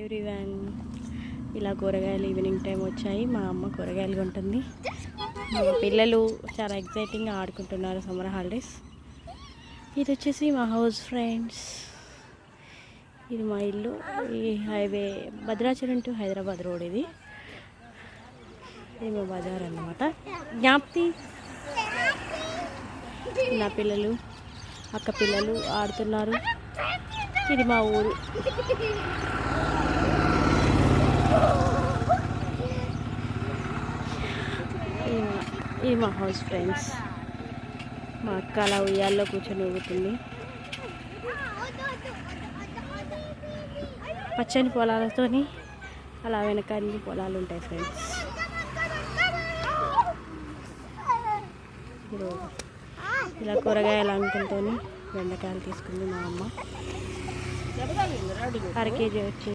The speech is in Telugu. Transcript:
ఎవ్రీవన్, ఇలా కూరగాయలు ఈవినింగ్ టైం వచ్చాయి. మా అమ్మ కూరగాయలు కొంటుంది. మా పిల్లలు చాలా ఎక్సైటింగ్గా ఆడుకుంటున్నారు సమ్మర్ హాలిడేస్. ఇది వచ్చేసి మా హౌస్ ఫ్రెండ్స్. ఇది మా ఇల్లు. ఈ highway Bhadrachalam to Hyderabad road. ఇది మా బజార్ అన్నమాట. జ్ఞాప్తి నా పిల్లలు అక్క పిల్లలు ఆడుతున్నారు. ఇది మా ఊరు. ఇది మా హౌస్ ఫ్రెండ్స్. మా అక్క అలా ఉయ్యాల్లో కూర్చొని ఊగుతుంది. పచ్చని పొలాలతోని అలా వెనక అన్ని పొలాలు ఉంటాయి ఫ్రెండ్స్. ఇలా కూరగాయలు అంకులతో బెండకాయలు తీసుకుంది మా అమ్మ. 1/2 kg వచ్చి